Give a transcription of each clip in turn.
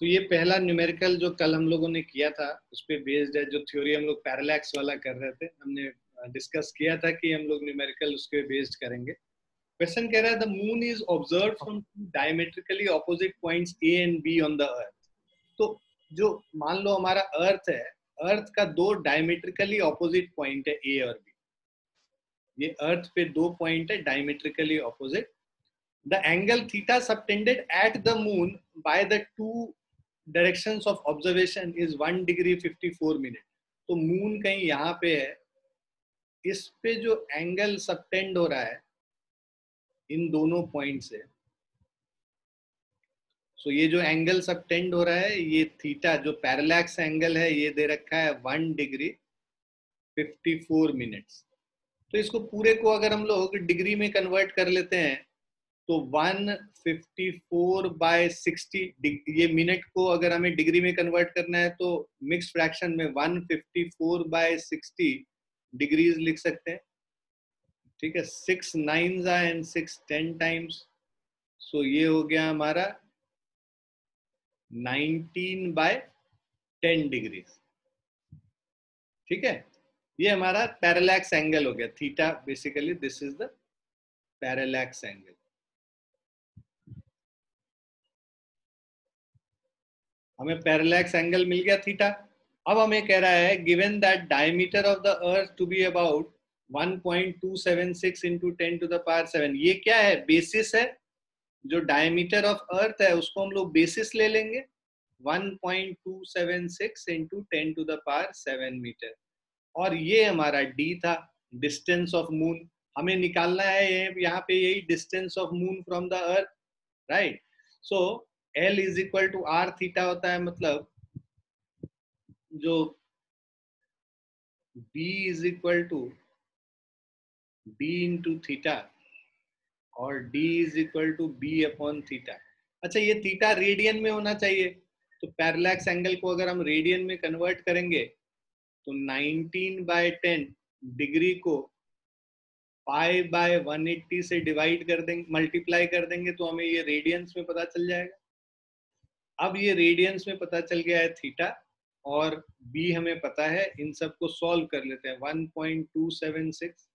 तो ये पहला न्यूमेरिकल जो कल हम लोगों ने किया था उस पे बेस्ड है, जो थ्योरी हम लोग पैरेलैक्स वाला कर रहे थे, हमने डिस्कस किया था कि हम लोग न्यूमेरिकल उसके बेस्ड करेंगे। क्वेश्चन कह रहा है the moon is observed from diametrically opposite points A and be on the earth. तो जो मान लो हमारा अर्थ है, अर्थ का दो डायमेट्रिकली ऑपोजिट पॉइंट है ए और बी। ये अर्थ पे दो पॉइंट है diametrically opposite. The angle theta subtended at the moon by the two directions of observation is 1 degree 54 minute. तो मून कहीं यहाँ पे है, इस पे जो एंगल सबटेंड हो रहा है इन दोनों पॉइंट से, सो ये जो एंगल सबटेंड हो रहा है ये थीटा जो पैरेलैक्स एंगल है ये दे रखा है 1 डिग्री 54 मिनट्स। तो इसको पूरे को अगर हम लोग डिग्री में कन्वर्ट कर लेते हैं तो 154/60, ये मिनट को अगर हमें डिग्री में कन्वर्ट करना है तो मिक्स फ्रैक्शन में 154/60 डिग्रीज लिख सकते हैं। ठीक है, 6 9s एंड 6 10 टाइम्स, सो ये हो गया हमारा 19/10 डिग्रीज। ठीक है, ये हमारा पैरेलैक्स एंगल हो गया theta. Basically this is the parallax angle. हमें पैरेलैक्स एंगल मिल गया थीटा। अब हमें कह रहा है given that diameter of the earth to be about 1.276 into 10 to the power 7। ये क्या है? बेसिस है। जो डायमीटर ऑफ अर्थ है उसको हम लोग बेसिस ले लेंगे, 1.276 into 10 to the power 7 metre. और ये हमारा डी था, डिस्टेंस ऑफ मून। हमें निकालना है यहाँ पे यही distance of moon from the earth, right. So L is equal to R theta होता है, मतलब जो B is equal to D into theta और D is equal to B upon theta. अच्छा, ये थीटा रेडियन में होना चाहिए, तो पैरेलैक्स एंगल को अगर हम रेडियन में कन्वर्ट करेंगे तो 19/10 डिग्री को π/180 से डिवाइड कर देंगे, मल्टीप्लाई कर देंगे तो हमें ये रेडियंस में पता चल जाएगा। अब ये रेडियंस में पता चल गया है थीटा और बी हमें पता है। इन सब को सॉल्व कर लेते हैं। 1.276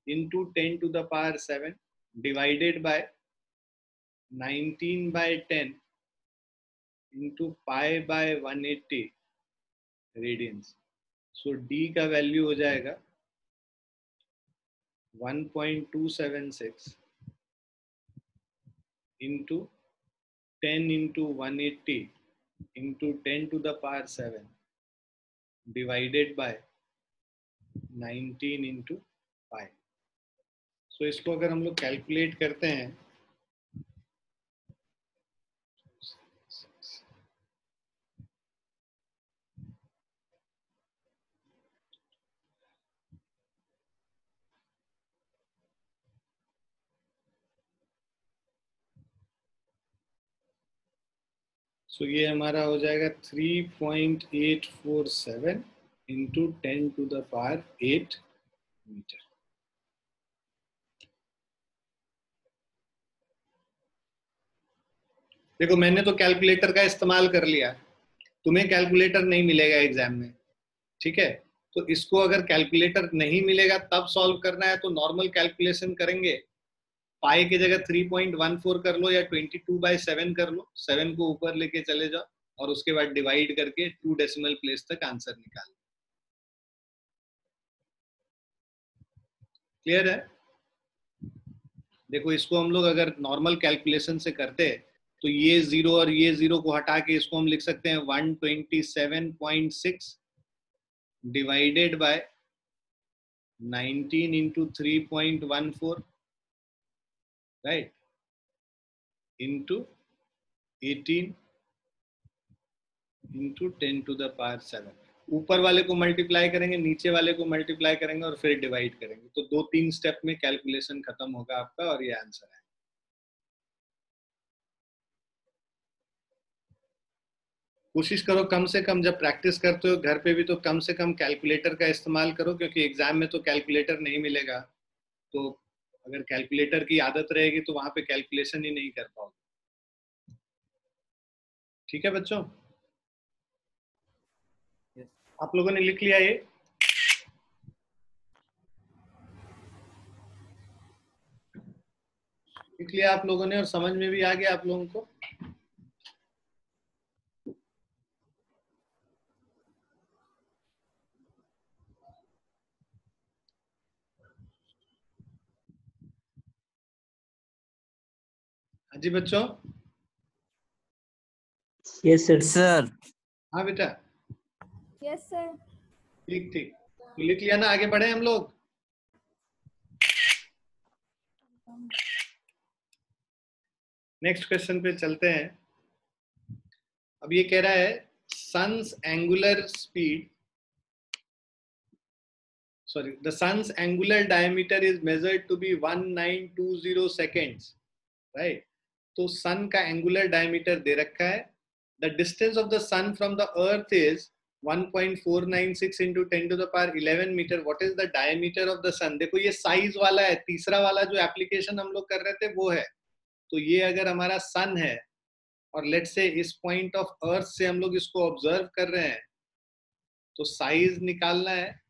into 10 to the power 7 divided by 19/10 into π/180 radians. So D का वैल्यू हो जाएगा 1.276 into 10 into 180 into 10 to the power 7 divided by 19 into pi. So इसको अगर हम लोग कैलकुलेट करते हैं सो ये हमारा हो जाएगा 3.847 into 10 to the power 8 metre. देखो मैंने तो कैलकुलेटर का इस्तेमाल कर लिया, तुम्हें कैलकुलेटर नहीं मिलेगा एग्जाम में। ठीक है, तो इसको अगर कैलकुलेटर नहीं मिलेगा तब सॉल्व करना है तो नॉर्मल कैलकुलेशन करेंगे। पाई की जगह 3.14 कर लो या 22/7 कर लो, 7 को ऊपर लेके चले जाओ और उसके बाद डिवाइड करके 2 डेसिमल प्लेस तक आंसर निकाल। क्लियर है? देखो इसको हम लोग अगर नॉर्मल कैलकुलेशन से करते तो ये 0 और ये 0 को हटा के इसको हम लिख सकते हैं 127.6 divided by 19 into 3.14, right, into 18 into 10 to the power 7। ऊपर वाले को मल्टीप्लाई करेंगे, नीचे वाले को मल्टीप्लाई करेंगे और फिर डिवाइड करेंगे, तो 2-3 स्टेप में कैलकुलेशन खत्म होगा आपका और ये आंसर है। कोशिश करो कम से कम, जब प्रैक्टिस करते हो घर पे भी तो कम से कम कैलकुलेटर का इस्तेमाल करो, क्योंकि एग्जाम में तो कैलकुलेटर नहीं मिलेगा। तो अगर कैलकुलेटर की आदत रहेगी तो वहां पे कैलकुलेशन ही नहीं कर पाओगे। ठीक है बच्चों, आप लोगों ने लिख लिया ये? लिख लिया आप लोगों ने और समझ में भी आ गया आप लोगों को? हाँ जी बच्चों। Yes sir. सर हाँ बेटा। Yes sir. ठीक ठीक, तो लिख लिया ना, आगे बढ़े हम लोग। नेक्स्ट क्वेश्चन पे चलते हैं। अब ये कह रहा है sun's angular speed, sorry, the sun's angular diameter is measured to be 1920 seconds, right? तो sun का angular diameter दे रखा है। The distance of the sun from the earth is 1.496 into 10 to the power 11 meter. What is the diameter of the sun? देखो ये size वाला है, तीसरा वाला जो application हम लोग कर रहे थे वो है। तो ये अगर हमारा sun है और let's say इस point of earth से हम लोग इसको observe कर रहे हैं, तो size निकालना है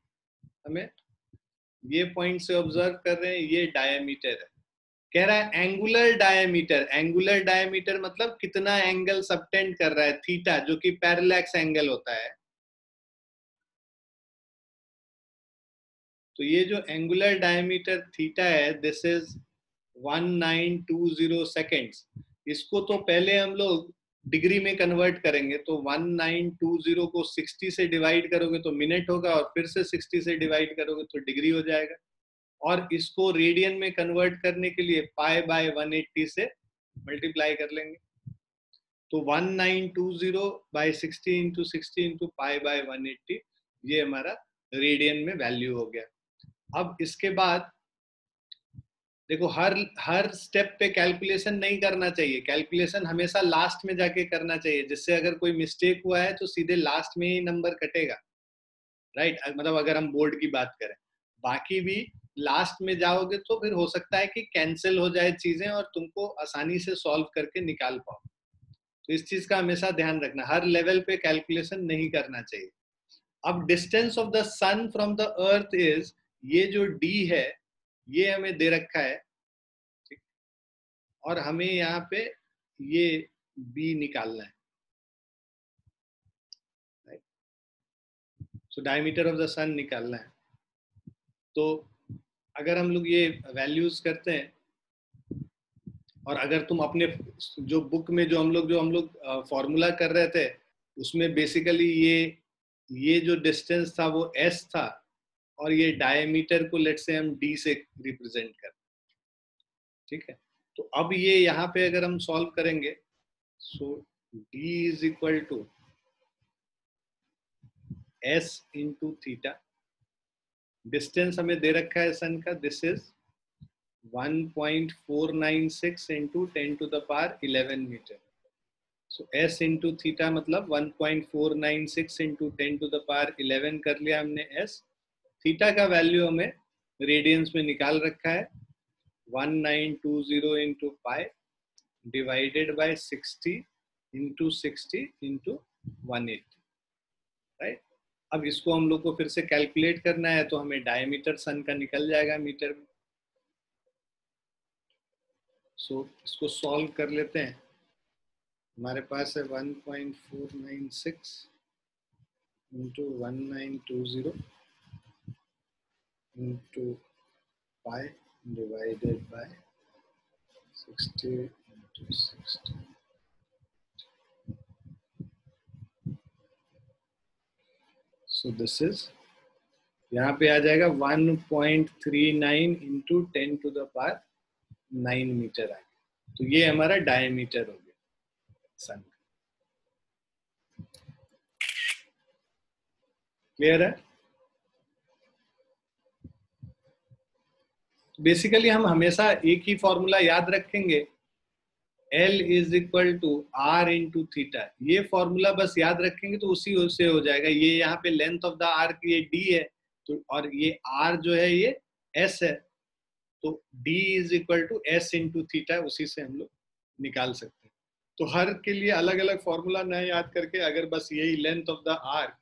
हमें। ये पॉइंट से ऑब्जर्व कर रहे हैं, ये डायमीटर है। कह रहा है एंगुलर डायमीटर। एंगुलर डायमीटर मतलब कितना एंगल सबटेंड कर रहा है, थीटा, जो कि पैरेलैक्स एंगल होता है। तो ये जो एंगुलर डायमीटर थीटा है, दिस इज 1920 सेकेंड्स। इसको तो पहले हम लोग डिग्री में कन्वर्ट करेंगे, तो 1920 को 60 से डिवाइड करोगे तो मिनट होगा, और फिर से 60 से डिवाइड करोगे तो डिग्री हो जाएगा। और इसको रेडियन में कन्वर्ट करने के लिए पाई बाय 180 से मल्टीप्लाई कर लेंगे। तो 1920 by 60 into 60 into pi by 180, ये हमारा रेडियन में वैल्यू हो गया। अब इसके बाद देखो हर स्टेप पे कैलकुलेशन नहीं करना चाहिए, कैलकुलेशन हमेशा लास्ट में जाके करना चाहिए, जिससे अगर कोई मिस्टेक हुआ है तो सीधे लास्ट में ही नंबर कटेगा, राइट? मतलब अगर हम बोर्ड की बात करें, बाकी भी लास्ट में जाओगे तो फिर हो सकता है कि कैंसिल हो जाए चीजें और तुमको आसानी से सॉल्व करके निकाल पाओ। तो इस चीज का हमेशा ध्यान रखना, हर लेवल पे कैलकुलेशन नहीं करना चाहिए। अब distance of the sun from the earth is, ये जो डी है ये हमें दे रखा है, ठीक? और हमें यहाँ पे ये बी निकालना है। सो डायमीटर ऑफ द सन निकालना है। तो अगर हम लोग ये वैल्यूज करते हैं, और अगर तुम अपने जो बुक में जो हम लोग फॉर्मूला कर रहे थे, उसमें बेसिकली ये जो डिस्टेंस था वो एस था, और ये डायमीटर को लेट से हम डी से रिप्रेजेंट करते हैं, ठीक है? तो अब ये यहाँ पे अगर हम सॉल्व करेंगे, so D is equal to S into theta. Distance हमें दे रखा है सन का, this is 1.496 into 10 to the power 11 metre. So s into theta मतलब 1.496 into 10 to the power 11 कर लिया हमने s। थीटा का वैल्यू हमें रेडियंस में निकाल रखा है, 1920 into pi divided by 60 into 60 into 180, right? अब इसको हम लोग को फिर से कैलकुलेट करना है, तो हमें डायमीटर सन का निकल जाएगा मीटर में। सो इसको सॉल्व कर लेते हैं। हमारे पास है 1.496 into 1920 into pi divided by 60 into 60। So this is, यहाँ पे आ जाएगा 1.39 into 10 to the power 9 metre आ गया। तो ये हमारा डायमीटर हो गया सन का। क्लियर है? बेसिकली हम हमेशा एक ही फॉर्मूला याद रखेंगे, L is equal to R into theta. ये फॉर्मूला बस याद रखेंगे तो उसी से हो जाएगा। ये यहाँ पे लेंथ ऑफ द आर्क ये D है, तो और ये R जो है ये S है, तो D is equal to S into theta, उसी से हम लोग निकाल सकते हैं। तो हर के लिए अलग अलग फॉर्मूला न याद करके अगर बस यही length of the arc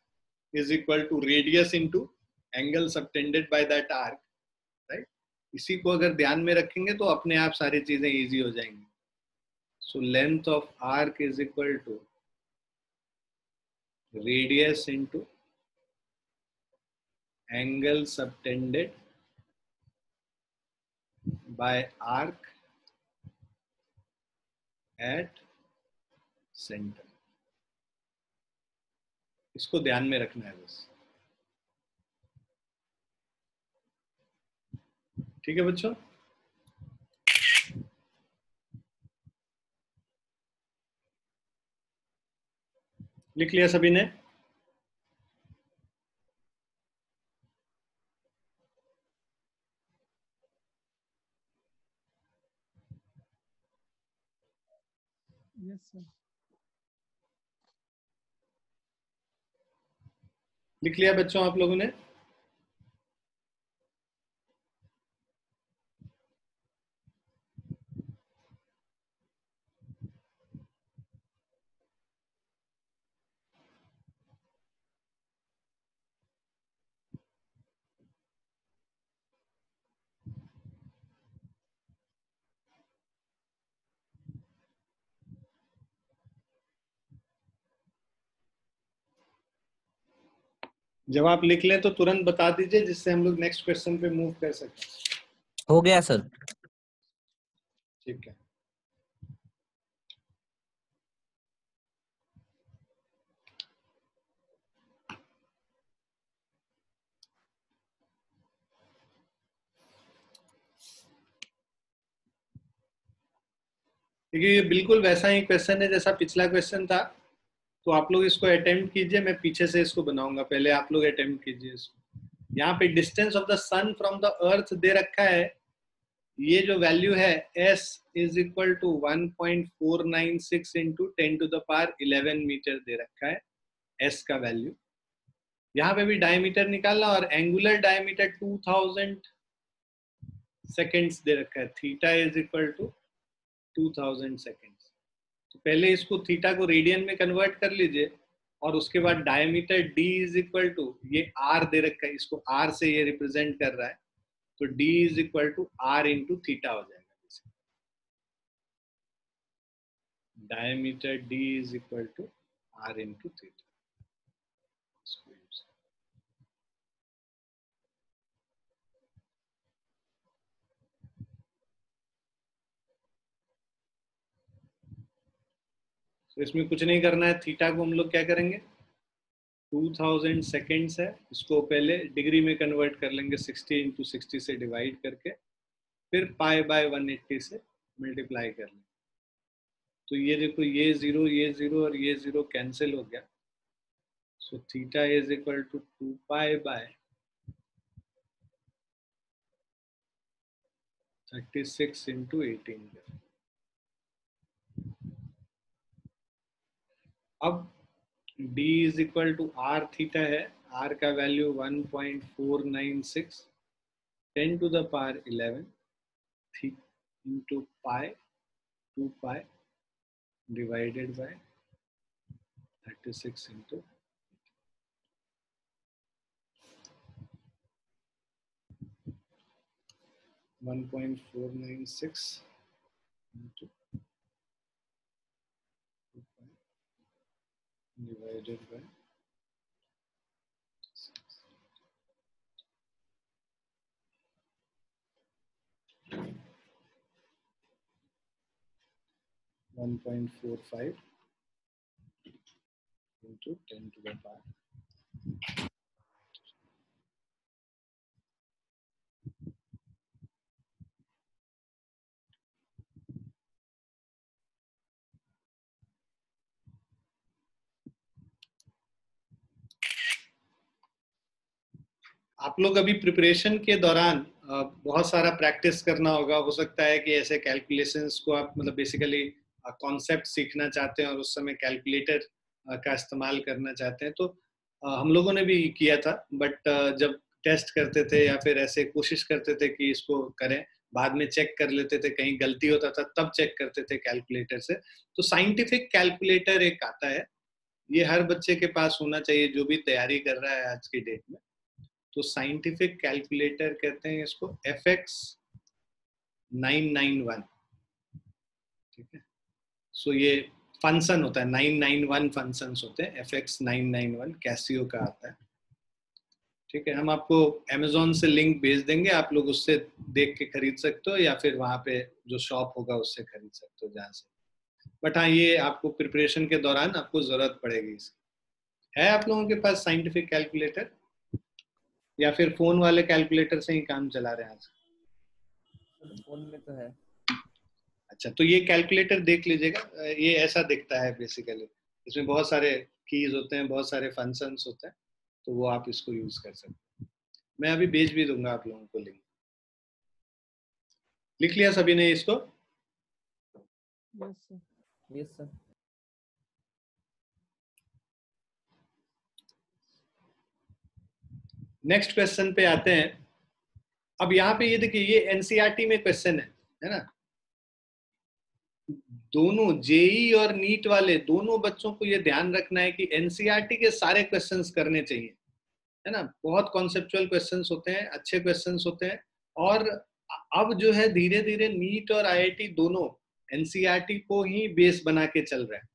is equal to radius into angle subtended by that arc, right, इसी को अगर ध्यान में रखेंगे तो अपने आप सारी चीजें इजी हो जाएंगी. So length of arc is equal to radius into angle subtended by arc at centre. इसको ध्यान में रखना है बस. ठीक है बच्चों? लिख लिया सभी ने? Yes sir. लिख लिया बच्चों आप लोगों ने? जब आप लिख लें तो तुरंत बता दीजिए जिससे हम लोग नेक्स्ट क्वेश्चन पे मूव कर सकें. हो गया सर. ठीक है. देखिए ये बिल्कुल वैसा ही क्वेश्चन है जैसा पिछला क्वेश्चन था, तो आप लोग इसको अटेम्प्ट कीजिए. मैं पीछे से इसको बनाऊंगा, पहले आप लोग अटेम्प्ट कीजिए इसको. यहाँ पे distance of the sun from the earth दे रखा है. ये जो वैल्यू है s is equal to 1.496 into 10 to the power 11 metre दे रखा है s का वैल्यू. यहाँ पे भी डायमीटर निकालना और एंगुलर डायमीटर 2000 सेकेंड्स दे रखा है. Theta is equal to 2000 seconds. तो पहले इसको थीटा को रेडियन में कन्वर्ट कर लीजिए और उसके बाद diameter d is equal to, ये r दे रखा है, इसको r से ये रिप्रेजेंट कर रहा है, तो d is equal to r into theta हो जाएगा. Diameter d is equal to r into theta. तो इसमें कुछ नहीं करना है. थीटा को हम लोग क्या करेंगे, 2000 सेकेंड्स है, इसको पहले डिग्री में कन्वर्ट कर लेंगे 60 इंटू 60 से डिवाइड करके, फिर पाई बाय 180 से मल्टीप्लाई कर लेंगे. तो ये देखो ये जीरो और ये जीरो कैंसिल हो गया. So theta is equal to 2 pi by 36 into 18. अब d is equal to R theta है, r का value 1.496 10 to the power 11 into pi 2 pi divided by 36 into 1.496 into divided by 1.45 into 10 to the power. आप लोग अभी preparation के दौरान बहुत सारा प्रैक्टिस करना होगा. हो सकता है कि ऐसे कैलकुलेशंस को आप मतलब बेसिकली कॉन्सेप्ट सीखना चाहते हैं और उस समय कैलकुलेटर का इस्तेमाल करना चाहते हैं. तो हम लोगों ने भी किया था, बट जब टेस्ट करते थे या फिर ऐसे कोशिश करते थे कि इसको करें, बाद में चेक कर लेते थे, कहीं गलती होता था तब चेक करते थे कैलकुलेटर से। तो साइंटिफिक कैलकुलेटर एक आता है, ये हर बच्चे के पास होना चाहिए जो भी तैयारी कर रहा है आज की डेट में। तो साइंटिफिक कैलकुलेटर कहते हैं इसको FX 991, ठीक है। सो ये फंक्शन होता है, 991 फंक्शंस होते हैं, FX 991 कैसियो का आता है, ठीक है। हम आपको Amazon से लिंक भेज देंगे, आप लोग उससे देख के खरीद सकते हो या फिर वहां पे जो शॉप होगा उससे खरीद सकते हो जहाँ से। बट हाँ, ये आपको प्रिपरेशन के दौरान आपको जरूरत पड़ेगी इसकी। है आप लोगों के पास साइंटिफिक कैलकुलेटर या फिर फोन वाले कैलकुलेटर से ही काम चला रहे हैं आज? फोन में तो है। अच्छा, तो ये कैलकुलेटर देख लीजिएगा, ये ऐसा दिखता है बेसिकली। इसमें बहुत सारे कीज होते हैं, बहुत सारे फंक्शंस होते हैं, तो वो आप इसको यूज कर सकते हैं। मैं अभी भेज भी दूंगा आप लोगों को लिंक। लिख लिया सभी ने इसको? Yes, sir. Yes sir. Next question पे आते हैं। अब यहाँ पे ये देखिए, ये एनसीईआरटी में क्वेश्चन है ना। दोनों जेई और नीट वाले दोनों बच्चों को ये ध्यान रखना है कि एनसीईआरटी के सारे क्वेश्चंस करने चाहिए, है ना। बहुत कॉन्सेप्चुअल क्वेश्चंस होते हैं, अच्छे क्वेश्चंस होते हैं। और अब जो है धीरे धीरे नीट और आईआईटी दोनों एनसीईआरटी को ही बेस बना के चल रहे हैं।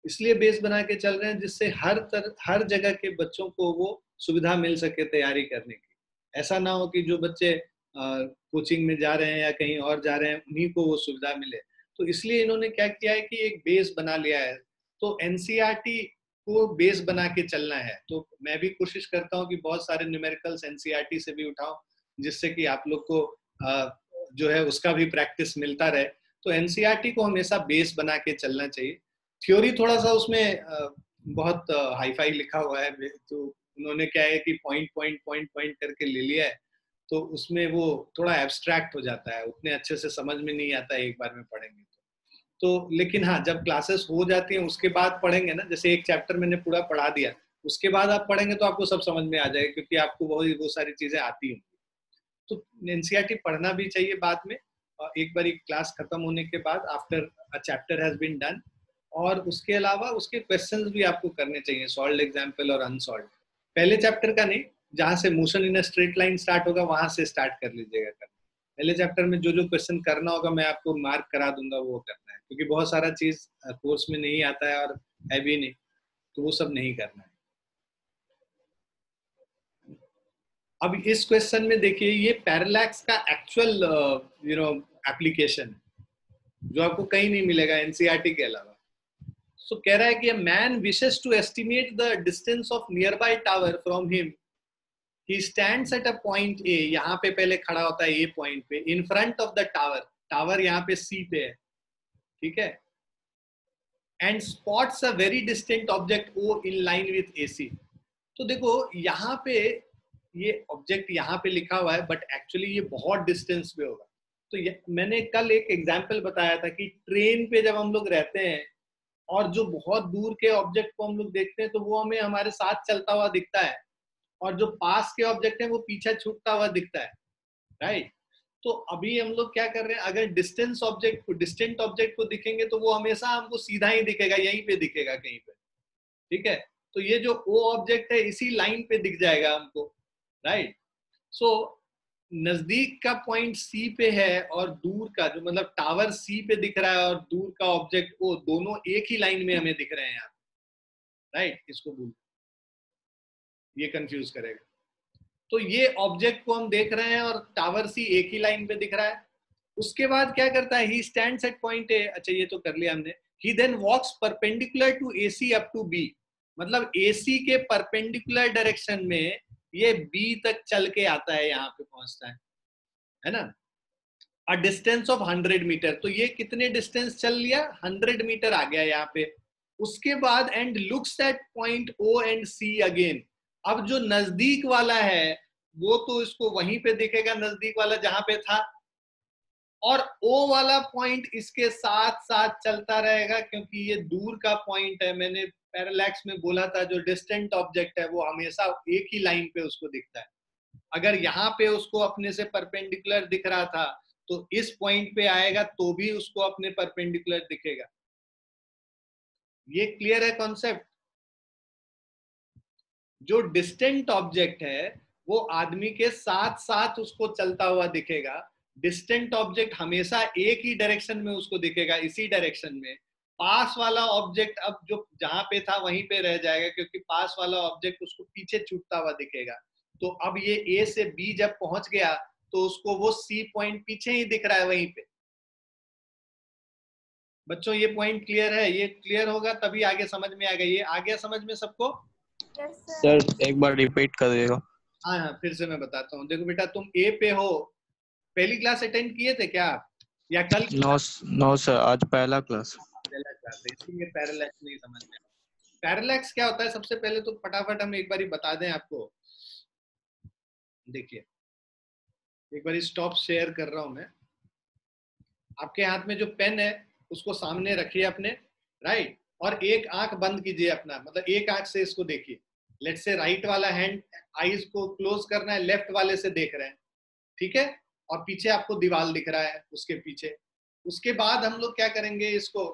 इसलिए बेस बना के चल रहे हैं जिससे हर जगह के बच्चों को वो सुविधा मिल सके तैयारी करने की। ऐसा ना हो कि जो बच्चे कोचिंग में जा रहे हैं या कहीं और जा रहे हैं उन्हीं को वो सुविधा मिले। तो इसलिए इन्होंने क्या किया है कि एक बेस बना लिया है। तो एनसीईआरटी को बेस बना के चलना है। तो मैं भी कोशिश करता हूँ कि बहुत सारे न्यूमेरिकल्स एनसीईआरटी से भी उठाऊं, जिससे कि आप लोग को जो है उसका भी प्रैक्टिस मिलता रहे। तो एनसीईआरटी को हमेशा बेस बना के चलना चाहिए। थ्योरी थोड़ा सा उसमें बहुत हाई फाई लिखा हुआ है, तो उन्होंने क्या है कि पॉइंट पॉइंट पॉइंट पॉइंट करके ले लिया है, तो उसमें वो थोड़ा एब्स्ट्रैक्ट हो जाता है, उतने अच्छे से समझ में नहीं आता है एक बार में पढ़ेंगे तो। लेकिन हाँ, जब क्लासेस हो जाती हैं उसके बाद पढ़ेंगे ना, जैसे एक चैप्टर मैंने पूरा पढ़ा दिया, उसके बाद आप पढ़ेंगे तो आपको सब समझ में आ जाएगा, क्योंकि आपको वो सारी चीजें आती हैं। तो एनसीईआरटी पढ़ना भी चाहिए बाद में, एक बार क्लास खत्म होने के बाद, after a chapter has been done. और उसके अलावा उसके क्वेश्चंस भी आपको करने चाहिए, सॉल्व्ड एग्जाम्पल और अनसॉल्व्ड। पहले चैप्टर का नहीं, जहां से motion in a straight line start होगा वहां से स्टार्ट कर लीजिएगा करना। पहले चैप्टर में जो जो क्वेश्चन करना होगा मैं आपको मार्क करा दूंगा, वो करना है, क्योंकि बहुत सारा चीज कोर्स में नहीं आता है और है भी नहीं, तो वो सब नहीं करना है। अब इस क्वेश्चन में देखिए, ये पैरेलैक्स का एक्चुअल एप्लीकेशन जो आपको कहीं नहीं मिलेगा एनसीईआरटी के अलावा। सो कह रहा है कि man wishes to estimate the distance of nearby tower from him, he stands at a point A, यहाँ पे पहले खड़ा होता है ए पॉइंट पे, in front of the tower, tower यहाँ पे सी पे है, ठीक है, and spots a very distant object O in line with AC. तो देखो यहाँ पे ये ऑब्जेक्ट यहाँ पे लिखा हुआ है, बट एक्चुअली ये बहुत डिस्टेंस पे होगा। तो मैंने कल एक एग्जाम्पल बताया था कि ट्रेन पे जब हम लोग रहते हैं और जो बहुत दूर के ऑब्जेक्ट को हम लोग देखते हैं तो वो हमें हमारे साथ चलता हुआ दिखता है, और जो पास के ऑब्जेक्ट है वो पीछे छूटता हुआ दिखता है, राइट। तो अभी हम लोग क्या कर रहे हैं, अगर डिस्टेंट ऑब्जेक्ट को दिखेंगे तो वो हमेशा हमको सीधा ही दिखेगा, यहीं पे दिखेगा कहीं पे, ठीक है। तो ये जो ओ ऑब्जेक्ट है इसी लाइन पे दिख जाएगा हमको, राइट। सो नजदीक का पॉइंट सी पे है और दूर का जो मतलब टावर सी पे दिख रहा है और दूर का ऑब्जेक्ट ओ, दोनों एक ही लाइन में हमें दिख रहे हैं यहाँ, राइट। इसको भूल, ये कंफ्यूज करेगा। तो ये ऑब्जेक्ट को हम देख रहे हैं और टावर सी एक ही लाइन पे दिख रहा है। उसके बाद क्या करता है, he stands at point A, अच्छा ये तो कर लिया हमने। He then walks perpendicular to AC up to B, मतलब एसी के परपेंडिकुलर डायरेक्शन में ये बी तक चल के आता है, यहाँ पे पहुंचता है ना, अ डिस्टेंस ऑफ 100 मीटर। तो ये कितने डिस्टेंस चल लिया, 100 मीटर आ गया यहाँ पे। उसके बाद and looks at point O and C again. अब जो नजदीक वाला है वो तो इसको वहीं पे दिखेगा, नजदीक वाला जहां पे था, और ओ वाला पॉइंट इसके साथ साथ चलता रहेगा, क्योंकि ये दूर का पॉइंट है। मैंने पैरेलैक्स में बोला था जो डिस्टेंट ऑब्जेक्ट है वो हमेशा एक ही लाइन पे उसको दिखता है। अगर यहाँ पे उसको अपने से परपेंडिकुलर दिख रहा था तो इस पॉइंट पे आएगा तो भी उसको अपने परपेंडिकुलर दिखेगा। ये क्लियर है कॉन्सेप्ट? जो डिस्टेंट ऑब्जेक्ट है वो आदमी के साथ साथ उसको चलता हुआ दिखेगा। डिस्टेंट ऑब्जेक्ट हमेशा एक ही डायरेक्शन में उसको दिखेगा, इसी डायरेक्शन में। पास वाला ऑब्जेक्ट अब जो जहां पे था वहीं पे रह जाएगा, क्योंकि पास वाला ऑब्जेक्ट उसको पीछे छूटता हुआ दिखेगा। तो अब ये ए से बी जब पहुंच गया तो उसको वो सी पॉइंट पीछे ही दिख रहा है वहीं पे। बच्चों ये पॉइंट क्लियर है? ये क्लियर होगा तभी आगे समझ में आएगा। ये आ गया समझ में सबको? यस सर एक बार रिपीट कर देगा। हाँ हाँ, फिर से मैं बताता हूँ। देखो बेटा, तुम ए पे हो, पहली क्लास अटेंड किए थे क्या आप, या कल? नो सर, आज पहला क्लास। पहला क्लास है, इसीलिए पैरालैक्स नहीं समझ में। पैरालैक्स क्या होता है सबसे पहले तो फटाफट हम एक बार बता दें आपको। देखिए, एक बार स्टॉप शेयर कर रहा हूं मैं। आपके हाथ में जो पेन है उसको सामने रखिए अपने, राइट, और एक आंख बंद कीजिए अपना, मतलब एक आंख से इसको देखिए। लेट्स से राइट वाला हैंड आईज को क्लोज करना है, लेफ्ट वाले से देख रहे हैं, ठीक है, और पीछे आपको दीवार दिख रहा है उसके पीछे। उसके बाद हम लोग क्या करेंगे, इसको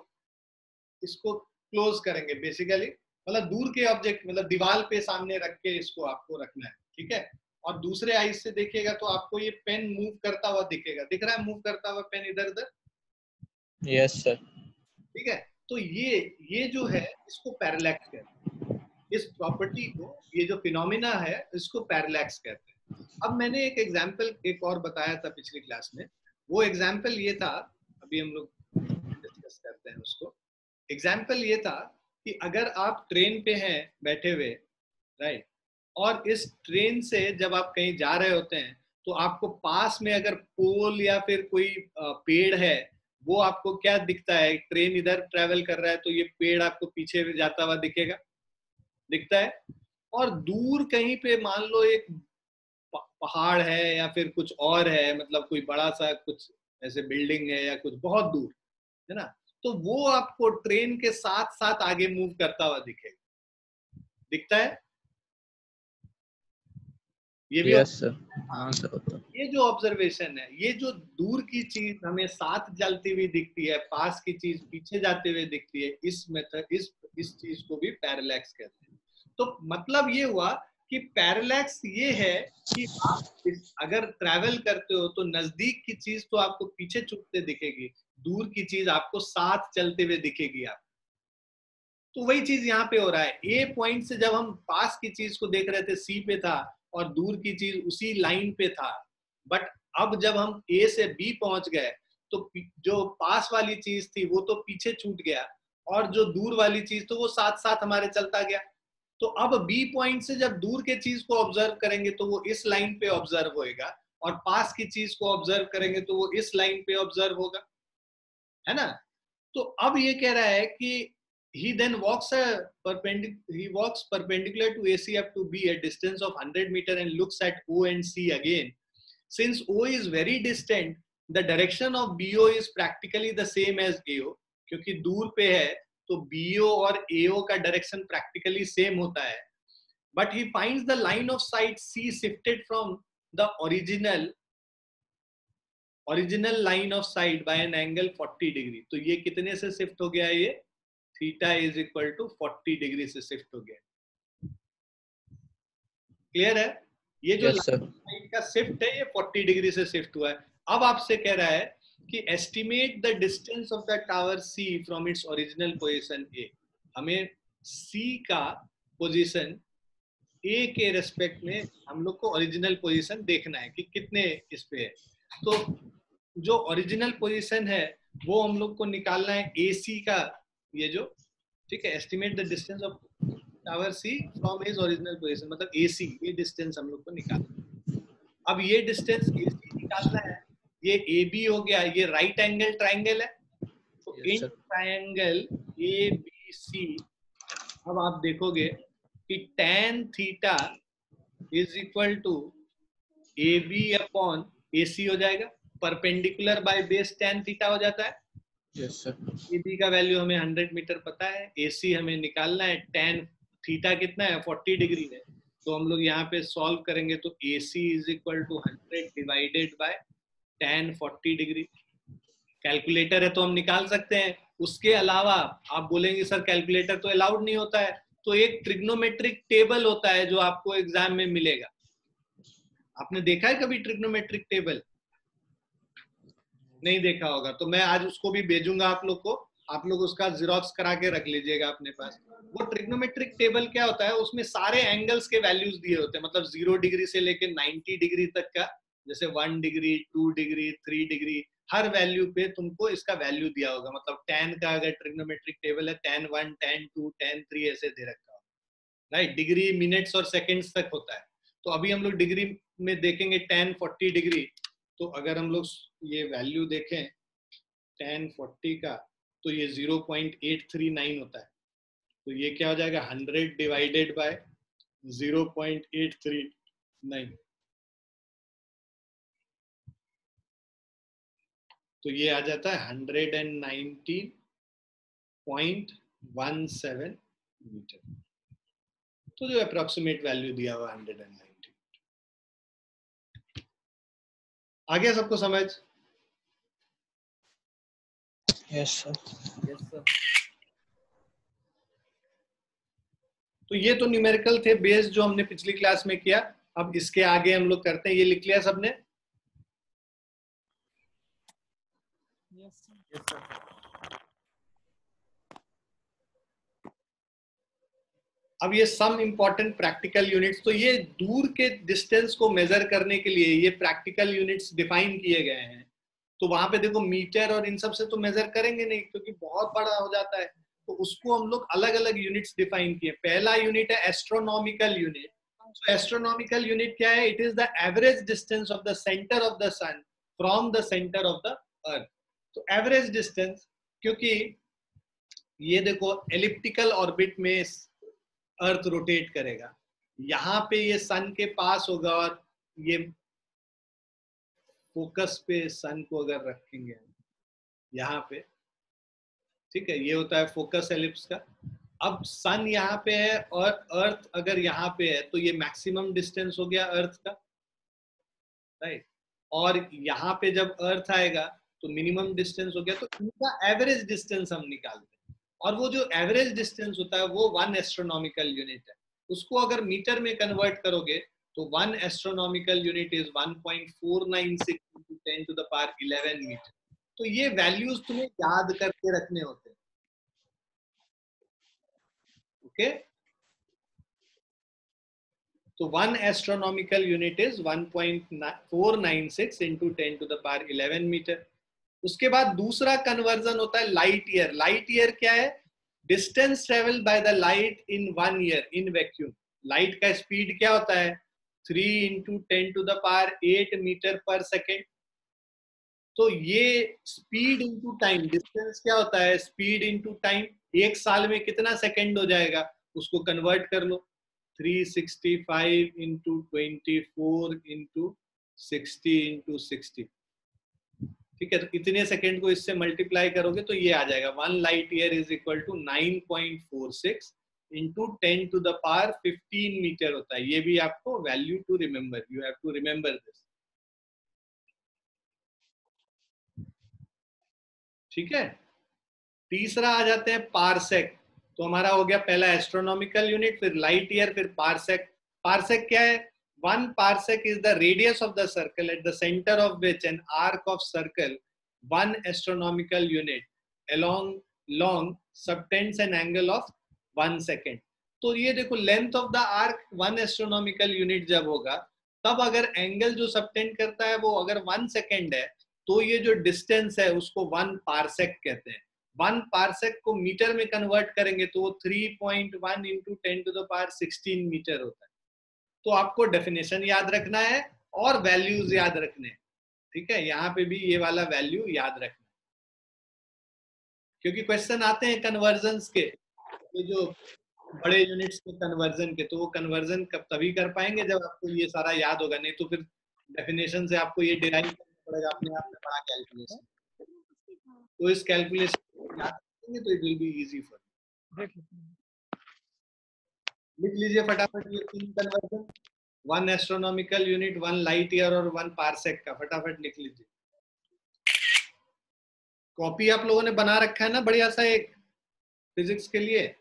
क्लोज करेंगे बेसिकली, मतलब दूर के ऑब्जेक्ट, मतलब दीवार पे सामने रख के इसको आपको रखना है, ठीक है। और दूसरे आईज से देखिएगा तो आपको ये पेन मूव करता हुआ दिखेगा, दिख रहा है मूव करता हुआ पेन इधर उधर? Yes sir. ठीक है, तो ये जो है इसको पैरालैक्स कहते हैं। इस प्रॉपर्टी को, ये जो फिनोमिना है इसको पैरालैक्स कहते हैं। अब मैंने एक एग्जांपल एक और बताया था पिछली क्लास में, वो एग्जांपल ये था, अभी हम लोग डिस्कस करते हैं उसको। एग्जांपल ये था कि अगर आप ट्रेन पे हैं बैठे हुए, राइट, और इस ट्रेन से जब आप कहीं जा रहे होते हैं तो आपको पास में अगर पोल या फिर कोई पेड़ है, वो आपको क्या दिखता है? ट्रेन इधर ट्रेवल कर रहा है तो ये पेड़ आपको पीछे जाता हुआ दिखेगा, दिखता है। और दूर कहीं पे मान लो एक पहाड़ है या फिर कुछ और है, मतलब कोई बड़ा सा कुछ ऐसे बिल्डिंग है या कुछ बहुत दूर है ना, तो वो आपको ट्रेन के साथ साथ आगे मूव करता हुआ दिखेगा, दिखता है? ये भी यस सर। हाँ सर। ये जो ऑब्जर्वेशन है, ये जो दूर की चीज हमें साथ चलती हुई दिखती है, पास की चीज पीछे जाते हुए दिखती है, इस मेथड इस चीज को भी पैरालैक्स कहते हैं। तो मतलब ये हुआ कि पैरालैक्स ये है कि आप अगर ट्रैवल करते हो तो नजदीक की चीज तो आपको पीछे छूटते दिखेगी, दूर की चीज आपको साथ चलते हुए दिखेगी आप। तो वही चीज यहाँ पे हो रहा है। ए पॉइंट से जब हम पास की चीज को देख रहे थे, सी पे था, और दूर की चीज उसी लाइन पे था, बट अब जब हम ए से बी पहुंच गए तो जो पास वाली चीज थी वो तो पीछे छूट गया, और जो दूर वाली चीज तो वो साथ साथ हमारे चलता गया। तो अब बी पॉइंट से जब दूर के चीज को ऑब्जर्व करेंगे तो वो इस लाइन पे ऑब्जर्व होएगा, और पास की चीज को ऑब्जर्व करेंगे तो वो इस लाइन पे ऑब्जर्व होगा, है ना। तो अब ये कह रहा है कि he then walks perpendicular to AC up to B a distance of 100 meter and looks at O and C again. Since O is very distant, the direction of BO is practically the same as AO. क्योंकि दूर पे है तो BO और AO का direction practically same होता है। But he finds the line of sight C shifted from the original line of sight by an angle 40 degree. तो ये कितने से शिफ्ट हो गया? ये theta is equal to 40 degree से शिफ्ट हो गया। क्लियर है? ये जो लाइन का शिफ्ट है ये 40 डिग्री से शिफ्ट हुआ है। अब आपसे कह रहा है कि estimate the distance of the tower C from its original position A. हमें सी का पोजीशन ए के रेस्पेक्ट में हम लोग को ओरिजिनल पोजीशन देखना है कि कितने इस पे है। तो जो ओरिजिनल पोजीशन है वो हम लोग को निकालना है ए सी का, ये जो, ठीक है, estimate the distance of tower C from his original position, मतलब एसी, ये डिस्टेंस हम लोग को निकालना है। अब ये डिस्टेंस एसी निकालना है, ये ए बी हो गया, ये राइट एंगल ट्राइंगल है, तो in triangle A B C अब आप देखोगे कि tan theta is equal to A B upon A C हो जाएगा, perpendicular by base tan theta हो जाता है। Yes sir. AB का वैल्यू हमें 100 मीटर पता है, AC हमें निकालना है, tan थीटा कितना है? 40 डिग्री है। तो हम लोग यहाँ पे सॉल्व करेंगे तो AC is equal to 100 divided by tan 40 degree. Calculator है तो हम निकाल सकते हैं। उसके अलावा आप बोलेंगे सर कैलकुलेटर तो अलाउड नहीं होता है, तो एक ट्रिग्नोमेट्रिक टेबल होता है जो आपको एग्जाम में मिलेगा। आपने देखा है कभी ट्रिग्नोमेट्रिक टेबल? नहीं देखा होगा, तो मैं आज उसको भी भेजूंगा आप लोग को, आप लोग उसका जीरोक्स करा के रख लीजिएगा अपने पास। वो ट्रिग्नोमेट्रिक टेबल क्या होता है, उसमें सारे एंगल्स के वैल्यूज दिए होते हैं, मतलब 0 डिग्री से लेके 90 डिग्री तक का, जैसे 1 डिग्री 2 डिग्री 3 डिग्री, हर वैल्यू पे तुमको इसका वैल्यू दिया होगा। मतलब tan का अगर ट्रिग्नोमेट्रिक टेबल है, tan 1 tan 2 tan 3 ऐसे दे रखा होगा, राइट। डिग्री मिनट्स और सेकेंड्स तक होता है। तो अभी हम लोग डिग्री में देखेंगे tan 40 डिग्री। तो अगर हम लोग ये वैल्यू देखें tan 40 का, तो ये 0.839 होता है। तो ये क्या हो जाएगा, 100 डिवाइडेड बाय 0.839, तो ये आ जाता है 119.17 मीटर। तो जो अप्रोक्सीमेट वैल्यू दिया हुआ 190। आ गया सबको समझ? Yes sir. Yes sir. तो ये तो न्यूमेरिकल थे बेस जो हमने पिछली क्लास में किया। अब इसके आगे हम लोग करते हैं, ये लिख लिया सबने? Yes sir. Yes sir. अब ये सम इंपॉर्टेंट प्रैक्टिकल यूनिट्स, तो ये दूर के डिस्टेंस को मेजर करने के लिए ये प्रैक्टिकल यूनिट्स डिफाइन किए गए हैं। तो वहां पे देखो मीटर और इन सब से तो मेजर करेंगे नहीं, क्योंकि बहुत बड़ा हो जाता है। तो उसको हम लोग अलग अलग यूनिट्स डिफाइन किए। पहला यूनिट है एस्ट्रोनॉमिकल यूनिट। तो एस्ट्रोनॉमिकल यूनिट क्या है? It is the average distance of the centre of the sun from the centre of the earth. तो एवरेज डिस्टेंस, क्योंकि ये देखो एलिप्टिकल ऑर्बिट में अर्थ रोटेट करेगा, यहाँ पे ये सन के पास होगा, और ये फोकस पे सन को अगर रखेंगे यहाँ पे, ठीक है, ये होता है फोकस एलिप्स का। अब सन यहाँ पे है और अर्थ अगर यहाँ पे है, तो ये मैक्सिमम डिस्टेंस हो गया अर्थ का, राइट। और यहाँ पे जब अर्थ आएगा तो मिनिमम डिस्टेंस हो गया। तो इनका एवरेज डिस्टेंस हम निकालते हैं, और वो जो एवरेज डिस्टेंस होता है वो 1 एस्ट्रोनॉमिकल यूनिट है। उसको अगर मीटर में कन्वर्ट करोगे तो 1 एस्ट्रोनॉमिकल यूनिट इज 1.496 × 10⁻11 मीटर। तो ये वैल्यूज तुम्हें याद करके रखने होते हैं, ओके। तो 1 एस्ट्रोनॉमिकल यूनिट इज 1.496 × 10⁻11 मीटर। उसके बाद दूसरा कन्वर्जन होता है लाइट ईयर। लाइट ईयर क्या है? Distance travel by the light in 1 year in vacuum. Light का स्पीड क्या होता है? 3 × 10⁸ मीटर पर सेकेंड। तो ये स्पीड इंटू टाइम, डिस्टेंस क्या होता है? Speed into time. एक साल में कितना सेकेंड हो जाएगा, उसको कन्वर्ट कर लो। 365 × 24 × 60 × 60, ठीक है। तो इतने सेकेंड को इससे मल्टीप्लाई करोगे तो ये आ जाएगा 1 light year is equal to 9.46 × 10⁻15 metre होता है। ये भी आपको value to remember, you have to remember this, ठीक है। तीसरा आ जाते हैं पारसेक। तो हमारा हो गया पहला एस्ट्रोनॉमिकल यूनिट, फिर लाइट ईयर, फिर पारसेक। पारसेक क्या है? 1 parsec is the radius of the circle at the center of which an arc of circle 1 astronomical unit long subtends an angle of 1 second। तो ये देखो length of the arc 1 astronomical unit जब होगा, तब अगर angle जो subtend करता है वो अगर 1 सेकेंड है, तो ये जो डिस्टेंस है उसको 1 पारसेक कहते हैं। 1 पारसेक को मीटर में कन्वर्ट करेंगे तो वो 3.1 × 10⁻16 मीटर होता है। तो आपको डेफिनेशन याद रखना है और वैल्यूज याद रखने हैं, ठीक है। यहाँ पे भी ये वाला वैल्यू याद रखना है, क्योंकि क्वेश्चन आते हैं कन्वर्जन्स के, ये जो बड़े यूनिट्स के कन्वर्जन के। तो वो कन्वर्जन कब तभी कर पाएंगे जब आपको ये सारा याद होगा, नहीं तो फिर डेफिनेशन से आपको ये डिराइव करना पड़ेगा अपने आप में बड़ा कैलकुलेशन। तो इस कैलकुलेशन याद रखेंगे तो it will be easy for. लिख लीजिए फटाफट ये 3 conversion, 1 astronomical unit, 1 light year और 1 पारसेक का, फटाफट लिख लीजिए। कॉपी आप लोगों ने बना रखा है ना बढ़िया सा एक फिजिक्स के लिए?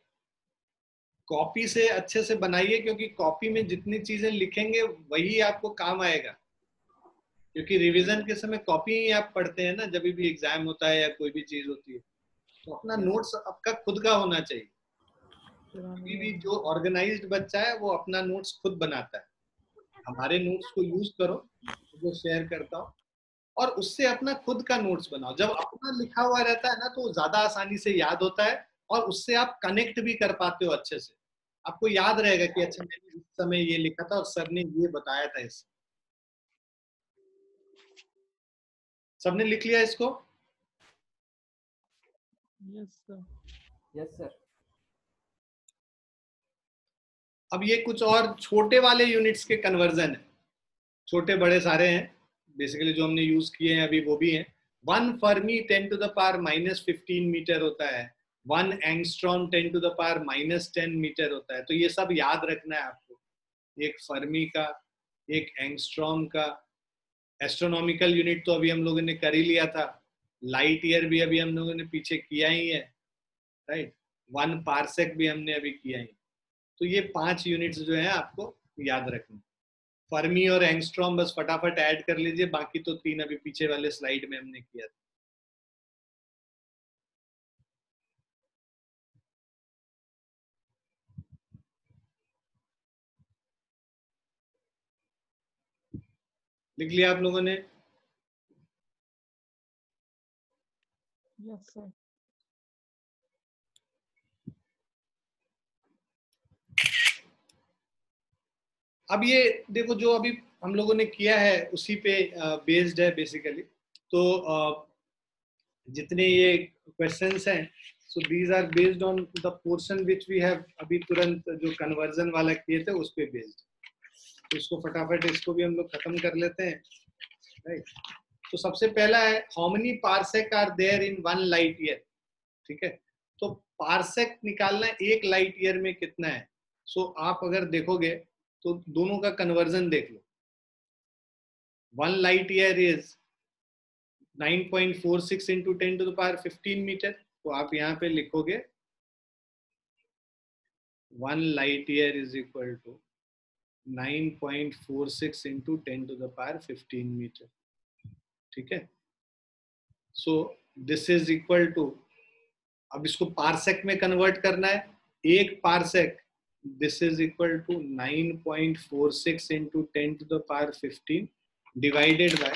कॉपी से अच्छे से बनाइए, क्योंकि कॉपी में जितनी चीजें लिखेंगे वही आपको काम आएगा। क्योंकि रिवीजन के समय कॉपी ही आप पढ़ते हैं ना, जब भी एग्जाम होता है या कोई भी चीज होती है। तो अपना नोट्स आपका खुद का होना चाहिए। अभी भी जो ऑर्गेनाइज्ड बच्चा है वो अपना नोट्स खुद बनाता है। हमारे नोट्स को यूज करो, जो शेयर करता हूँ, और उससे अपना खुद का नोट्स बनाओ। जब अपना लिखा हुआ रहता है ना तो ज्यादा आसानी से याद होता है, और उससे आप कनेक्ट भी कर पाते हो अच्छे से। आपको याद रहेगा कि अच्छा मैंने इस समय ये लिखा था और सर ने ये बताया था। इस सबने लिख लिया इसको? Yes, sir. Yes sir. अब ये कुछ और छोटे वाले यूनिट्स के कन्वर्जन है। छोटे बड़े सारे हैं, बेसिकली जो हमने यूज किए हैं अभी वो भी हैं। 1 fermi 10 to the power -15 metre होता है। 1 angstrom 10 to the power -10 metre होता है। तो ये सब याद रखना है आपको, एक फर्मी का, एक एंगस्ट्रॉम का। एस्ट्रोनॉमिकल यूनिट तो अभी हम लोगों ने कर ही लिया था। लाइट ईयर भी अभी हम लोगों ने पीछे किया ही है, राइट। 1 पारसेक भी हमने अभी किया ही। तो ये 5 यूनिट्स जो है आपको याद रखना। फर्मी और एंगस्ट्रॉम बस फटाफट ऐड कर लीजिए, बाकी तो 3 अभी पीछे वाले स्लाइड में हमने किया था। लिख लिया आप लोगों ने? Yes, sir. अब ये देखो, जो अभी हम लोगों ने किया है उसी पे बेस्ड है बेसिकली। तो जितने ये क्वेश्चंस हैं, so these are based on the portion which we have अभी तुरंत जो कन्वर्जन वाला किए थे उस पे बेस्ड। तो इसको फटाफट इसको भी हम लोग खत्म कर लेते हैं, राइट। तो सबसे पहला है, how many parsec are there in 1 light year. ठीक है, तो पार्सेक निकालना है एक लाइट ईयर में कितना है। सो आप अगर देखोगे तो दोनों का कन्वर्जन देख लो। 1 light year is 9.46 into 10 to the power 15 metre. तो आप यहाँ पे लिखोगे 1 light year is equal to 9.46 into 10 to the power 15 metre. ठीक है, so this is equal to, अब इसको पारसेक में कन्वर्ट करना है। एक parsec, this is equal to 9.46 into 10 to the power 15 divided by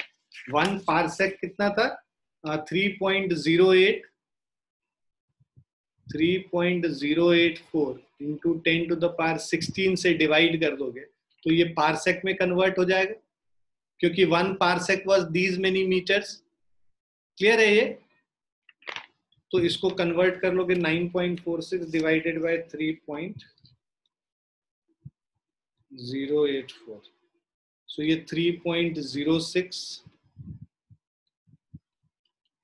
1 parsec कितना था, 3.084 इंटू 10 टू द पावर 16 से डिवाइड कर दोगे तो ये पारसेक में कन्वर्ट हो जाएगा, क्योंकि 1 parsec was these many metres. Clear है ये? तो इसको कन्वर्ट कर लोगे 9.46 डिवाइडेड बाय 3.084, सो ये 3.06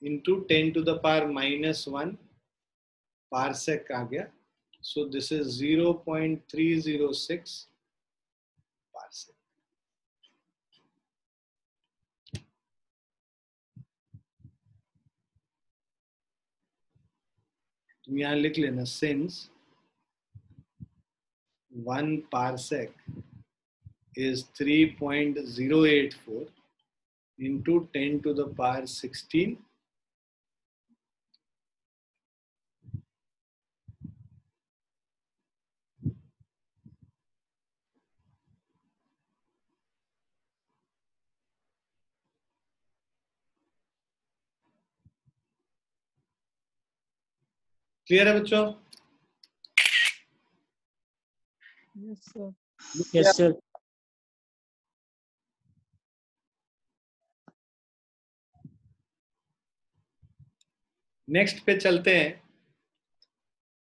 into 10 to the power -1 parsec आ गया। So this is 0.306 parsec. तुम यहां लिख लेना, since 1 parsec is 3.084 into 10 to the power 16 clear है बच्चों? Yes, sir. Yes, sir. Next पे चलते हैं।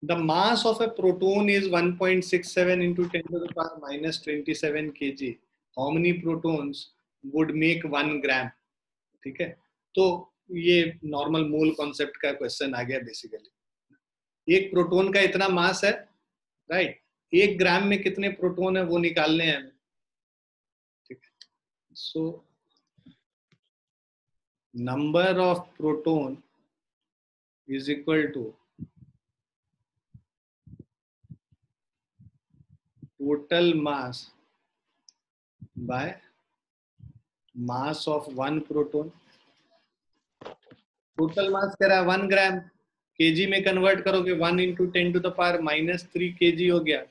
The mass of a proton is 1.67 into 10 to the power -27 kg. How many protons would make 1 gram? ठीक है, तो ये नॉर्मल मोल कॉन्सेप्ट का क्वेश्चन आ गया बेसिकली। एक प्रोटोन का इतना मास है, राइट। 1 ग्राम में कितने प्रोटोन है वो निकालने हैं हमें। ठीक है, so number of proton is equal to total mass by mass of one proton. Total mass कह रहा है 1 ग्राम, केजी में कन्वर्ट करोगे 1 इंटू 10⁻³ kg हो गया,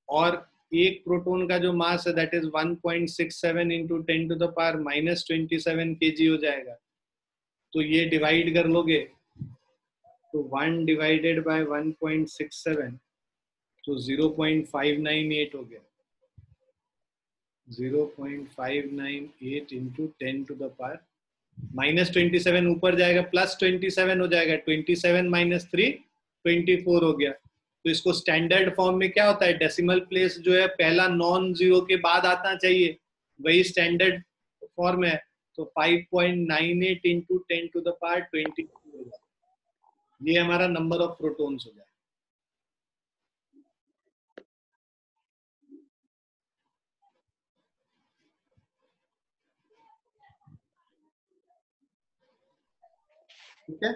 और एक प्रोटॉन का जो मास है दैट इज 1.67 इंटू 10⁻27 kg हो जाएगा। तो ये डिवाइड कर लोगे तो 1 डिवाइडेड बाय 1.67 तो 0.598 हो गया। 0.598 इंटू 10⁻27 ऊपर जाएगा +27 हो जाएगा, 27 - 3 24 हो गया। तो इसको स्टैंडर्ड फॉर्म में क्या होता है, डेसिमल प्लेस जो है पहला नॉन जीरो के बाद आना चाहिए, वही स्टैंडर्ड फॉर्म है। तो 5.98 इंटू 10⁻24 हो जाएगा। ये हमारा नंबर ऑफ प्रोटॉन्स हो जाएगा। ठीक है,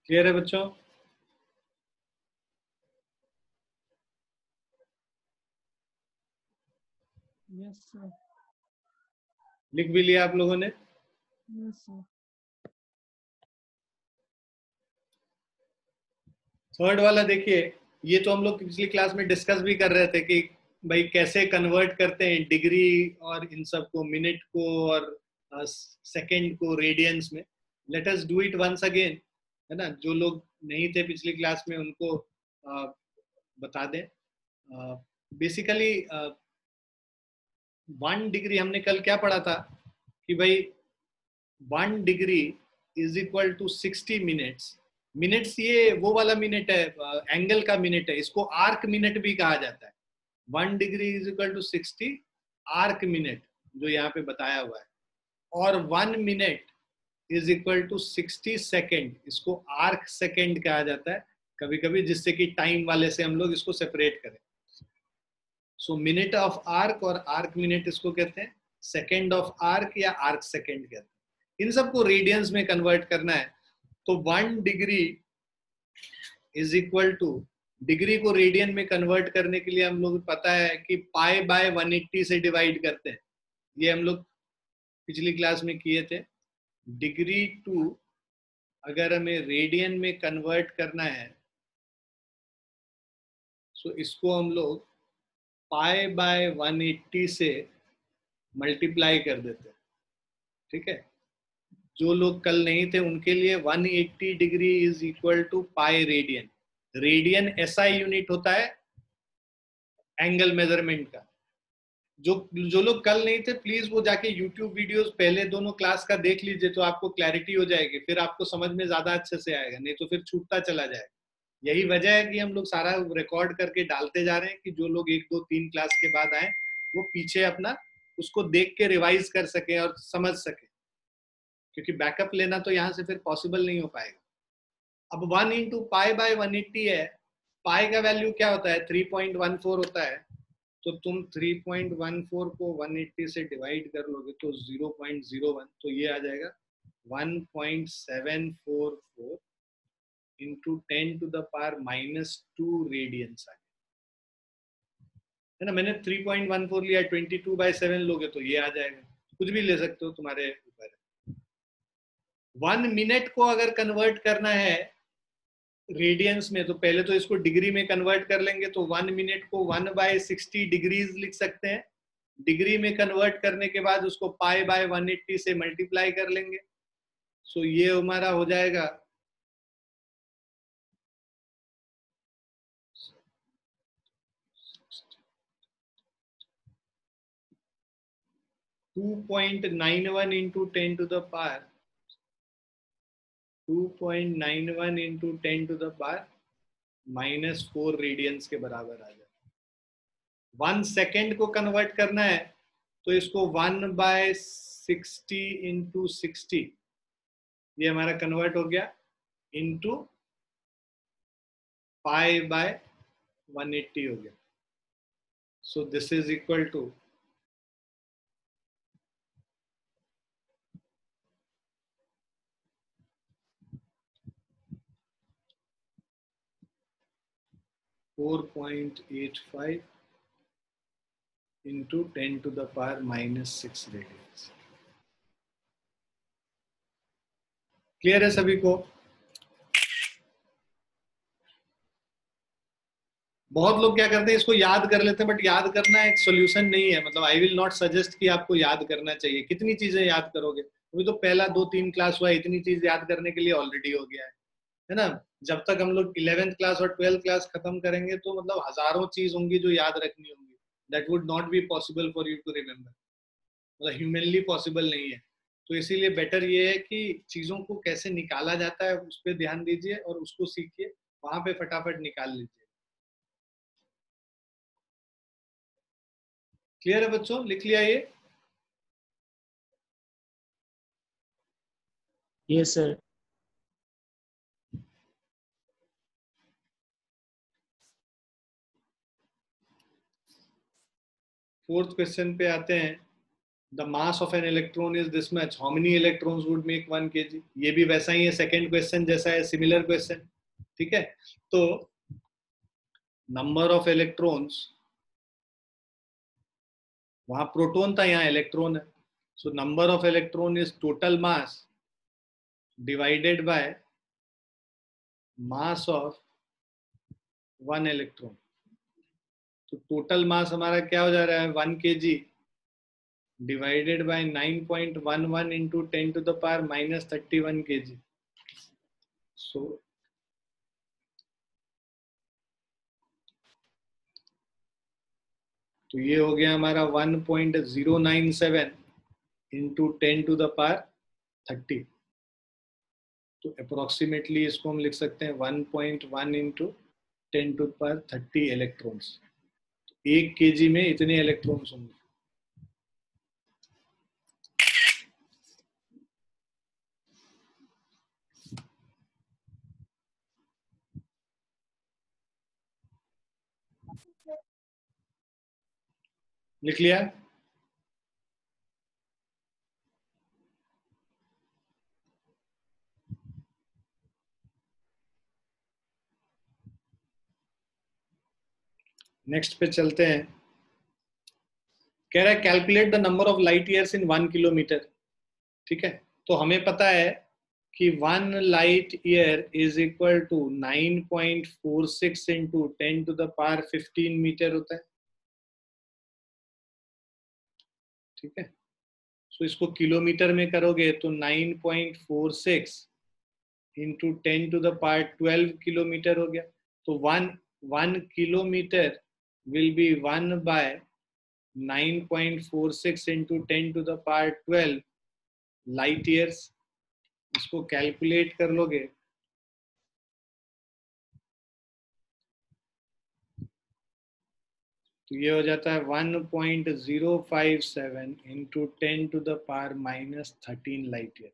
क्लियर है बच्चों? Yes, sir. लिख भी लिया आप लोगों ने? Yes, sir. थर्ड वाला देखिए, ये तो हम लोग पिछली क्लास में डिस्कस भी कर रहे थे कि भाई कैसे कन्वर्ट करते हैं डिग्री और इन सब को, मिनट को और सेकंड को रेडियंस में। Let us do it once again, है ना? जो लोग नहीं थे पिछली क्लास में उनको बता दें। बेसिकली 1 डिग्री हमने कल क्या पढ़ा था कि भाई 1 degree is equal to 60 minutes. Minutes ये वो वाला मिनट है, एंगल का मिनट है, इसको आर्क मिनट भी कहा जाता है। 1 degree is equal to 60 arc minute, जो यहाँ पे बताया हुआ है। और 1 minute is equal to 60 second, इसको आर्क सेकेंड कहा जाता है कभी कभी, जिससे कि टाइम वाले से हम लोग इसको सेपरेट करें। सो मिनट ऑफ आर्क और आर्क मिनट इसको कहते हैं, सेकेंड ऑफ आर्क या आर्क सेकेंड कहते हैं। इन सबको रेडियंस में कन्वर्ट करना है तो 1 degree is equal to, degree को रेडियन में कन्वर्ट करने के लिए हम लोग पता है कि पाई बाय 180 से डिवाइड करते हैं। ये हम लोग पिछली क्लास में किए थे। डिग्री टू अगर हमें रेडियन में कन्वर्ट करना है तो इसको हम लोग पाई बाय 180 से मल्टीप्लाई कर देते हैं। ठीक है, जो लोग कल नहीं थे उनके लिए 180 degree is equal to pi radian. Radian SI unit होता है एंगल मेजरमेंट का। जो लोग कल नहीं थे प्लीज वो जाके YouTube वीडियोस पहले दोनों क्लास का देख लीजिए, तो आपको क्लैरिटी हो जाएगी, फिर आपको समझ में ज्यादा अच्छे से आएगा, नहीं तो फिर छूटता चला जाएगा। यही वजह है कि हम लोग सारा रिकॉर्ड करके डालते जा रहे हैं कि जो लोग 1, 2, 3 क्लास के बाद आए वो पीछे अपना उसको देख के रिवाइज कर सके और समझ सके, क्योंकि बैकअप लेना तो यहाँ से फिर पॉसिबल नहीं हो पाएगा। अब 1 इंटू पाई बाय 180 है, पाई का वैल्यू क्या होता है 3.14 होता है। तो तुम 3.14 को 180 से डिवाइड कर लोगे तो 0.01, तो ये आ जाएगा 1.744 इंटू 10⁻⁻2 रेडियंस आ गया, है ना? मैंने 3.14 लिया, 22/7 लोगे तो ये आ जाएगा, कुछ भी ले सकते हो, तुम्हारे ऊपर है। 1 मिनट को अगर कन्वर्ट करना है रेडियंस में तो पहले तो इसको डिग्री में कन्वर्ट कर लेंगे, तो 1 मिनट को 1/60 डिग्रीज लिख सकते हैं। डिग्री में कन्वर्ट करने के बाद उसको पाई बाय 180 से मल्टीप्लाई कर लेंगे। सो ये हमारा हो जाएगा 2.91 इंटू 2.91 इंटू 10⁻⁻4 रेडियंस के बराबर आ जाए। 1 सेकेंड को कन्वर्ट करना है तो इसको 1/60 इंटू 60, ये हमारा कन्वर्ट हो गया, इंटू पाई बाय 180 हो गया. So this is equal to 4.85 into 10 to the power minus 6 radians. Clear है सभी को? बहुत लोग क्या करते हैं, इसको याद कर लेते हैं, बट याद करना एक सोल्यूशन नहीं है. मतलब आई विल नॉट सजेस्ट कि आपको याद करना चाहिए. कितनी चीजें याद करोगे? अभी तो पहला 2-3 क्लास हुआ, इतनी चीज याद करने के लिए ऑलरेडी हो गया है ना. जब तक हम लोग 11th क्लास और 12th क्लास खत्म करेंगे तो मतलब हजारों चीज होंगी जो याद रखनी होंगी. That would not be possible for you to remember. मतलब ह्यूमनली पॉसिबल नहीं है. तो इसीलिए बेटर ये है कि चीजों को कैसे निकाला जाता है उस पर ध्यान दीजिए और उसको सीखिए, वहां पे फटाफट निकाल लीजिए. क्लियर है बच्चों? लिख लिया ये? Yes, sir. फोर्थ क्वेश्चन पे आते हैं. The mass of an electron is this much, how many electrons would make 1 kg. ये भी वैसा ही है, सेकंड क्वेश्चन जैसा है, सिमिलर क्वेश्चन. ठीक है, तो नंबर ऑफ इलेक्ट्रॉन्स, वहां प्रोटॉन था, यहाँ इलेक्ट्रॉन है. So number of electron is total mass divided by mass of 1 electron. तो टोटल मास हमारा क्या हो जा रहा है, 1 kg divided by 9.11 into 10 to the power minus 31 kg. So तो ये हो गया हमारा 1.097 into 10 to the power 30. तो अप्रोक्सीमेटली इसको हम लिख सकते हैं 1.1 into 10 to the power 30 electrons. 1 kg में इतने इलेक्ट्रॉन्स होंगे. लिख लिया? नेक्स्ट पे चलते हैं. कह रहा है calculate the number of light years in 1 kilometre. ठीक है, तो हमें पता है कि 1 light year is equal to 9.46 into 10 to the power 15 metre होता है. ठीक है, सो इसको किलोमीटर में करोगे तो 9.46 into 10 to the power 12 kilometre हो गया. तो 1 kilometre will be 1 by 9.46 into 10 to the power 12 light years. इसको कैलकुलेट कर लोगे तो ये हो जाता है 1.057 into 10 to the power minus 13 light year.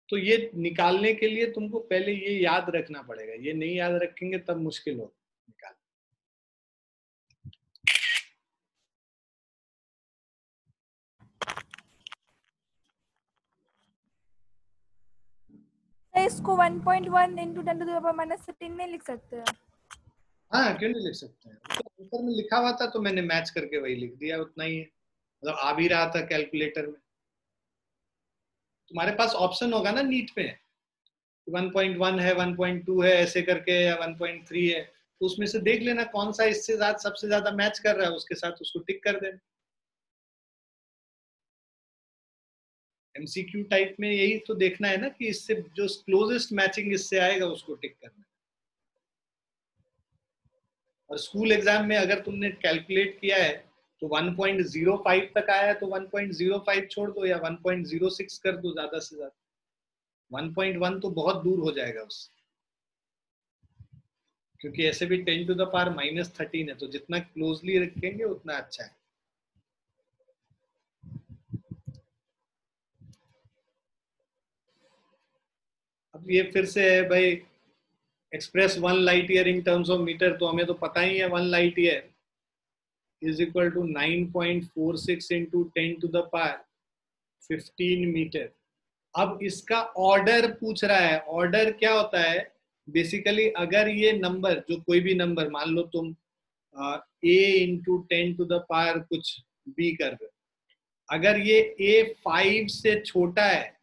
तो ये निकालने के लिए तुमको पहले ये याद रखना पड़ेगा. ये नहीं याद रखेंगे तब मुश्किल होगा निकाल. इसको 1.1 into 10 to the power minus 13 नहीं लिख सकते हैं? हाँ, क्यों नहीं लिख सकते हैं? तो ऊपर में लिखा हुआ था तो मैंने मैच करके वही लिख दिया, उतना ही है. मतलब आ भी रहा था कैलकुलेटर में. तुम्हारे पास ऑप्शन होगा ना नीट पे, 1.1 है, 1.2 है, ऐसे करके, या 1.3 है. तो उसमें से देख लेना कौन सा इससे ज्यादा सबसे ज्यादा मैच कर रहा है, उसके साथ उसको टिक कर देना. एमसीक्यू टाइप में यही तो देखना है ना कि इससे जो क्लोजेस्ट मैचिंग इससे आएगा उसको टिक करना है. और स्कूल एग्जाम में अगर तुमने कैलकुलेट किया है तो 1.05 तक आया है तो 1.05 छोड़ दो या 1.06 कर दो ज्यादा से ज्यादा. 1.1 तो बहुत दूर हो जाएगा उससे, क्योंकि ऐसे भी 10 टू द पावर माइनस 13 है. तो जितना क्लोजली रखेंगे उतना अच्छा है. अब ये फिर से है भाई, express 1 light year in terms of metre, तो हमें तो पता ही है 1 light year is equal to 9.46 into 10 to the power 15 metre. अब इसका ऑर्डर पूछ रहा है। ऑर्डर क्या होता है? बेसिकली अगर ये नंबर, जो कोई भी नंबर, मान लो तुम a into 10 to the power कुछ b कर रहे हो, अगर ये a 5 से छोटा है,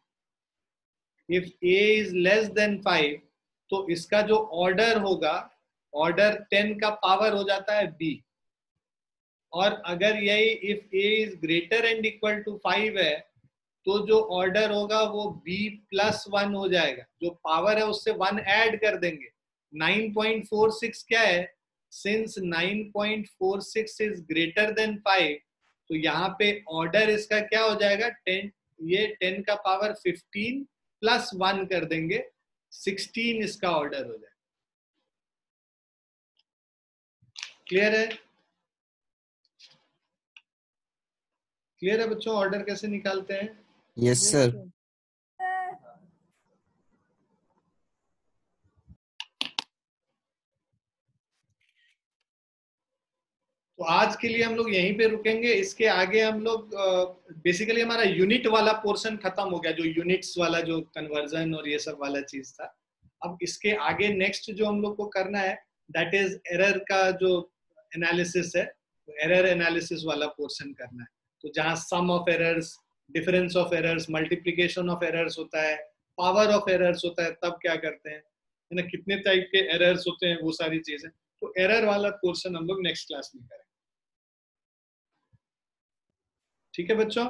if a is less than 5, तो इसका जो ऑर्डर होगा, ऑर्डर 10 का पावर हो जाता है b। और अगर यही if a is greater and equal to 5 है, तो जो ऑर्डर होगा वो b+1 हो जाएगा। जो पावर है उससे 1 ऐड कर देंगे। 9.46 क्या है? सिंस 9.46 इज ग्रेटर देन 5, तो यहाँ पे ऑर्डर इसका क्या हो जाएगा? 10, ये 10 का पावर 15 प्लस 1 कर देंगे, 16 इसका ऑर्डर हो जाएगा। क्लियर है? क्लियर है बच्चों? ऑर्डर कैसे निकालते हैं? Yes sir. तो आज के लिए हम लोग यहीं पे रुकेंगे। इसके आगे हम लोग बेसिकली हमारा यूनिट वाला पोर्शन खत्म हो गया, जो यूनिट्स वाला जो कन्वर्जन और ये सब वाला चीज था। अब इसके आगे नेक्स्ट जो हम लोग को करना है, दैट इज एरर का जो एनालिसिस है, एरर एनालिसिस वाला पोर्शन करना है। तो जहाँ sum of errors, difference of errors, multiplication of errors होता है, पावर ऑफ एरर्स होता है, तब क्या करते हैं, है ना, कितने टाइप के एरर्स होते हैं, वो सारी चीजें। तो एरर वाला पोर्शन हम लोग नेक्स्ट क्लास में करेंगे। ठीक है बच्चों?